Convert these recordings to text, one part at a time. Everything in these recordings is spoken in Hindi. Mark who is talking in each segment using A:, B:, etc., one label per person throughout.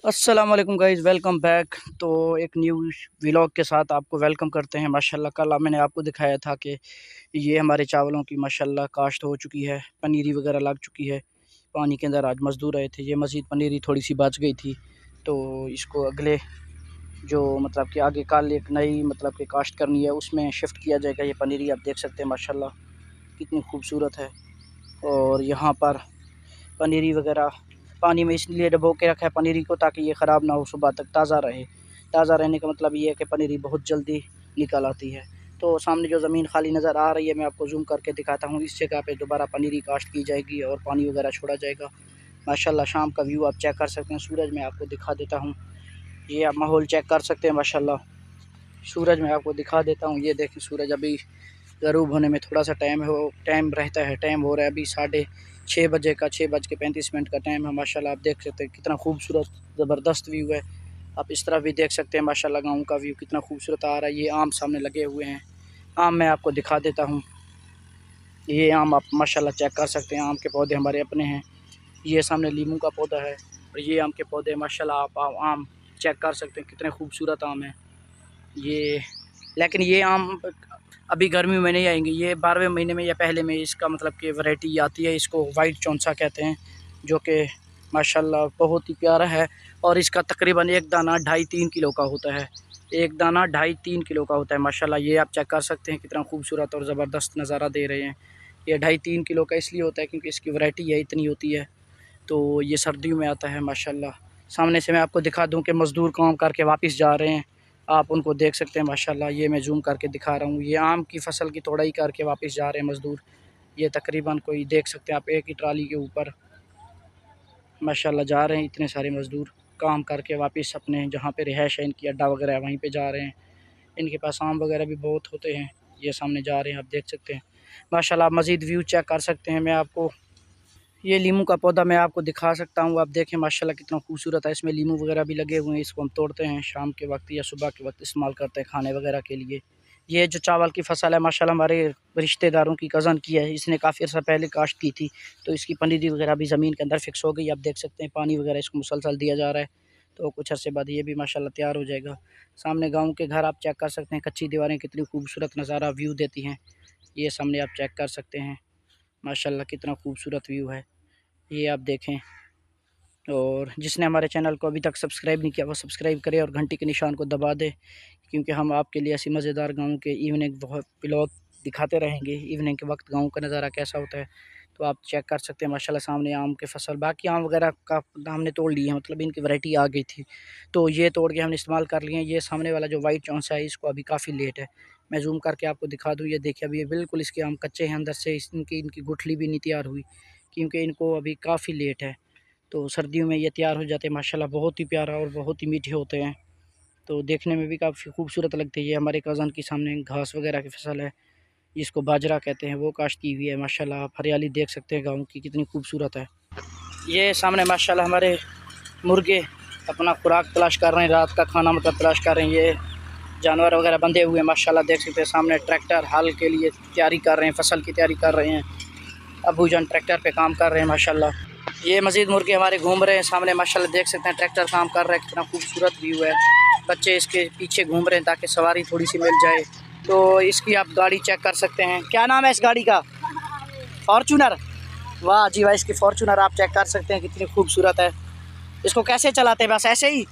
A: अस्सलाम वालेकुम गाइज़, वेलकम बैक। तो एक न्यू व्लॉग के साथ आपको वेलकम करते हैं। माशाल्लाह कल मैंने आपको दिखाया था कि ये हमारे चावलों की माशाल्लाह काश्त हो चुकी है, पनीरी वगैरह लग चुकी है। पानी के अंदर आज मज़दूर आए थे, ये मज़ीद पनीरी थोड़ी सी बच गई थी, तो इसको अगले जो मतलब कि आगे कल एक नई मतलब कि काश्त करनी है उसमें शिफ्ट किया जाएगा। ये पनीरी आप देख सकते हैं माशाल्लाह कितनी खूबसूरत है। और यहाँ पर पनीरी वगैरह पानी में इसलिए डबो के रखा है पनीरी को, ताकि ये ख़राब ना हो, सुबह तक ताज़ा रहे। ताज़ा रहने का मतलब ये है कि पनीरी बहुत जल्दी निकल आती है। तो सामने जो ज़मीन खाली नज़र आ रही है, मैं आपको ज़ूम करके दिखाता हूँ। इस जगह पे दोबारा पनीरी काश्त की जाएगी और पानी वगैरह छोड़ा जाएगा। माशाल्लाह शाम का व्यू आप चेक कर सकते हैं। सूरज मैं आपको दिखा देता हूँ, ये आप माहौल चेक कर सकते हैं माशाल्लाह। सूरज मैं आपको दिखा देता हूँ, ये देखें सूरज अभी ग़रूब होने में थोड़ा सा टाइम रहता है। टाइम हो रहा है अभी 6:30 बजे का, 6:35 का टाइम है। माशाल्लाह आप देख सकते हैं कितना खूबसूरत ज़बरदस्त व्यू है। आप इस तरफ भी देख सकते हैं माशाल्लाह गाँव का व्यू कितना खूबसूरत आ रहा है। ये आम सामने लगे हुए हैं, आम मैं आपको दिखा देता हूँ। ये आम आप माशाल्लाह चेक कर सकते हैं, आम के पौधे हमारे अपने हैं। ये सामने लीमू का पौधा है और ये आम के पौधे माशाल्लाह आप आम चेक कर सकते हैं कितने खूबसूरत आम हैं ये। लेकिन ये आम अभी गर्मी में नहीं आएंगे, ये 12वें महीने में या पहले में इसका मतलब कि वैरायटी आती है। इसको वाइट चौंसा कहते हैं, जो कि माशाल्लाह बहुत ही प्यारा है। और इसका तकरीबन एक दाना 2.5-3 किलो का होता है। एक दाना 2.5-3 किलो का होता है माशाल्लाह। ये आप चेक कर सकते हैं कितना खूबसूरत और ज़बरदस्त नज़ारा दे रहे हैं। ये 2.5-3 किलो का इसलिए होता है क्योंकि इसकी वैरायटी है इतनी होती है। तो ये सर्दियों में आता है माशाल्लाह। सामने से मैं आपको दिखा दूँ कि मज़दूर काम करके वापस जा रहे हैं, आप उनको देख सकते हैं माशाल्लाह। ये मैं ज़ूम करके दिखा रहा हूँ, ये आम की फ़सल की तोड़ाई करके वापस जा रहे हैं मज़दूर। ये तकरीबन कोई देख सकते हैं आप, एक ही ट्राली के ऊपर माशाल्लाह जा रहे हैं इतने सारे मज़दूर काम करके वापस अपने जहाँ पे रिहाइश है इनकी, अड्डा वगैरह है, वहीं पे जा रहे हैं। इनके पास आम वगैरह भी बहुत होते हैं। ये सामने जा रहे हैं, आप देख सकते हैं माशाल्लाह। आप मज़ीद व्यू चेक कर सकते हैं। मैं आपको ये लीमू का पौधा मैं आपको दिखा सकता हूँ, आप देखें माशाल्लाह कितना खूबसूरत है। इसमें लीमू वगैरह भी लगे हुए हैं, इसको हम तोड़ते हैं शाम के वक्त या सुबह के वक्त इस्तेमाल करते हैं खाने वगैरह के लिए। ये जो चावल की फसल है माशाल्लाह हमारे रिश्तेदारों की कज़न की है, इसने काफ़ी अर्सा पहले काश्त की थी, तो इसकी पनीरी वगैरह भी ज़मीन के अंदर फिक्स हो गई। आप देख सकते हैं पानी वगैरह इसको मुसलसल दिया जा रहा है, तो कुछ अर्से बाद ये भी माशाल्लाह तैयार हो जाएगा। सामने गाँव के घर आप चेक कर सकते हैं, कच्ची दीवारें कितनी खूबसूरत नज़ारा व्यू देती हैं। ये सामने आप चेक कर सकते हैं माशाल्लाह कितना खूबसूरत व्यू है, ये आप देखें। और जिसने हमारे चैनल को अभी तक सब्सक्राइब नहीं किया वो सब्सक्राइब करे और घंटी के निशान को दबा दे, क्योंकि हम आपके लिए ऐसी मज़ेदार गाँव के इवनिंग बहुत व्लॉग दिखाते रहेंगे। इवनिंग के वक्त गाँव का नज़ारा कैसा होता है, तो आप चेक कर सकते हैं माशाल्लाह। सामने आम के फसल, बाकी आम वगैरह का हमने तोड़ लिए हैं, मतलब इनकी वैरायटी आ गई थी, तो ये तोड़ के हमने इस्तेमाल कर लिए हैं। ये सामने वाला जो वाइट चौंसा है इसको अभी काफ़ी लेट है, मैं ज़ूम करके आपको दिखा दूँ। ये देखिए अभी ये बिल्कुल इसके आम कच्चे हैं अंदर से, इनकी गुठली भी नहीं तैयार हुई, क्योंकि इनको अभी काफ़ी लेट है। तो सर्दियों में ये तैयार हो जाते हैं माशाल्लाह, बहुत ही प्यारा और बहुत ही मीठे होते हैं, तो देखने में भी काफ़ी खूबसूरत लगती है। ये हमारे कज़न की सामने घास वगैरह की फसल है, जिसको बाजरा कहते हैं, वो काश्त की हुई है माशाल्लाह। आप हरियाली देख सकते हैं गाँव की कितनी खूबसूरत है। ये सामने माशाल्लाह हमारे मुर्गे अपना खुराक तलाश कर रहे हैं, रात का खाना मतलब तलाश कर रहे हैं। ये जानवर वगैरह बंधे हुए हैं माशाल्लाह, देख सकते हैं। सामने ट्रैक्टर हल के लिए तैयारी कर रहे हैं, फसल की तैयारी कर रहे हैं। अबू जान ट्रैक्टर पे काम कर रहे हैं माशाल्लाह। ये मज़ीद मुर्गे हमारे घूम रहे हैं सामने माशाल्लाह, देख सकते हैं ट्रैक्टर काम कर रहा है, कितना खूबसूरत व्यू है। बच्चे इसके पीछे घूम रहे हैं ताकि सवारी थोड़ी सी मिल जाए। तो इसकी आप गाड़ी चेक कर सकते हैं, क्या नाम है इस गाड़ी का? फॉर्चूनर। वाह जी वाह, इसकी फॉर्चूनर आप चेक कर सकते हैं कितनी खूबसूरत है। इसको कैसे चलाते हैं? बस ऐसे ही,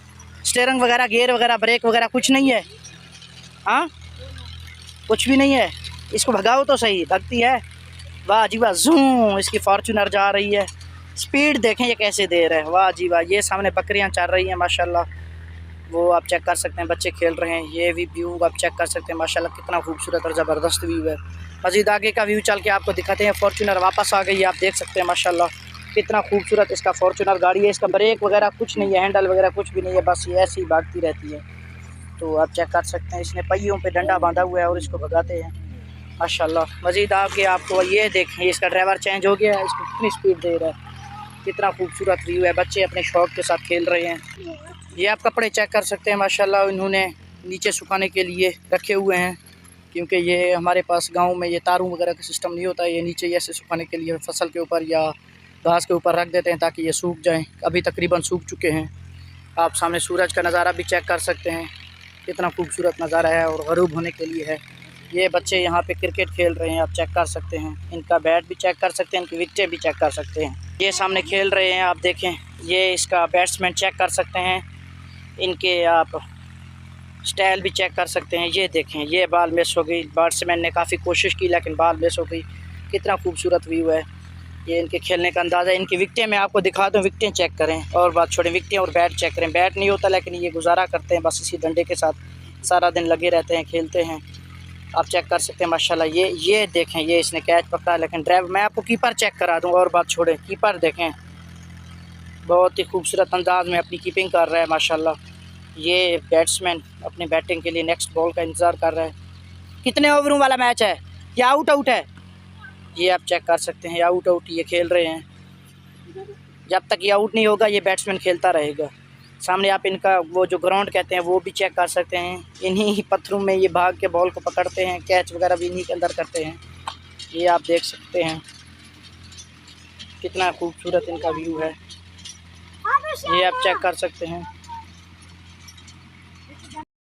A: स्टीयरिंग वगैरह गियर वगैरह ब्रेक वगैरह कुछ नहीं है? हाँ, कुछ भी नहीं है। इसको भगाओ तो सही, भगती है। वाह जी वाह, जूम इसकी फॉर्चूनर जा रही है। स्पीड देखें ये कैसे दे रहा है, वाह जी वाह। ये सामने बकरियां चल रही हैं माशाल्लाह, वो आप चेक कर सकते हैं, बच्चे खेल रहे हैं। ये भी व्यू आप चेक कर सकते हैं माशाल्लाह, कितना खूबसूरत और ज़बरदस्त व्यू है। मज़ीद आगे का व्यू चल के आपको दिखाते हैं। फॉर्चूनर वापस आ गई है, आप देख सकते हैं माशाल्लाह कितना खूबसूरत इसका फॉर्चूनर गाड़ी है। इसका ब्रेक वगैरह कुछ नहीं है, हैंडल वगैरह कुछ भी नहीं है, बस ये ऐसे ही भागती रहती है। तो आप चेक कर सकते हैं, इसने पहियों पे डंडा बांधा हुआ है और इसको भगाते हैं माशाल्लाह। मज़ीद आगे आपको ये देखें, इसका ड्राइवर चेंज हो गया है, इसको कितनी स्पीड दे रहा है, कितना खूबसूरत व्यू है। बच्चे अपने शौक के साथ खेल रहे हैं। ये आप कपड़े चेक कर सकते हैं माशाल्लाह, इन्होंने नीचे सुखाने के लिए रखे हुए हैं, क्योंकि ये हमारे पास गांव में ये तारों वगैरह का सिस्टम नहीं होता है। ये नीचे ऐसे सुखाने के लिए फसल के ऊपर या घास के ऊपर रख देते हैं ताकि ये सूख जाएं। अभी तकरीबन सूख चुके हैं। आप सामने सूरज का नज़ारा भी चेक कर सकते हैं, कितना खूबसूरत नज़ारा है और गरूब होने के लिए है। ये बच्चे यहाँ पे क्रिकेट खेल रहे हैं, आप चेक कर सकते हैं। इनका बैट भी चेक कर सकते हैं, इनकी विकेटें भी चेक कर सकते हैं। ये सामने खेल रहे हैं, आप देखें। ये इसका बैट्समैन चेक कर सकते हैं, इनके आप स्टाइल भी चेक कर सकते हैं। ये देखें, ये बॉल मिस हो गई, बैट्समैन ने काफ़ी कोशिश की लेकिन बॉल मिस हो गई। कितना खूबसूरत व्यू है। ये इनके खेलने का अंदाज़ा है। इनकी विकेटें मैं आपको दिखा दूँ, विकेटें चेक करें और बात छोड़ें, विकेटें और बैट चेक करें। बैट नहीं होता लेकिन ये गुजारा करते हैं बस इसी डंडे के साथ, सारा दिन लगे रहते हैं, खेलते हैं। आप चेक कर सकते हैं माशाल्लाह। ये देखें, ये इसने कैच पकड़ा लेकिन ड्राइव, मैं आपको कीपर चेक करा दूँ और बात छोड़ें, कीपर देखें, बहुत ही खूबसूरत अंदाज में अपनी कीपिंग कर रहा है माशाल्लाह। ये बैट्समैन अपने बैटिंग के लिए नेक्स्ट बॉल का इंतज़ार कर रहा है। कितने ओवरों वाला मैच है? ये आउट है। ये आप चेक कर सकते हैं, आउट ये खेल रहे हैं। जब तक ये आउट नहीं होगा ये बैट्समैन खेलता रहेगा। सामने आप इनका वो जो ग्राउंड कहते हैं वो भी चेक कर सकते हैं। इन्हीं पत्थरों में ये भाग के बॉल को पकड़ते हैं, कैच वगैरह भी इन्हीं के अंदर करते हैं। ये आप देख सकते हैं, कितना खूबसूरत इनका व्यू है। ये आप चेक कर सकते हैं।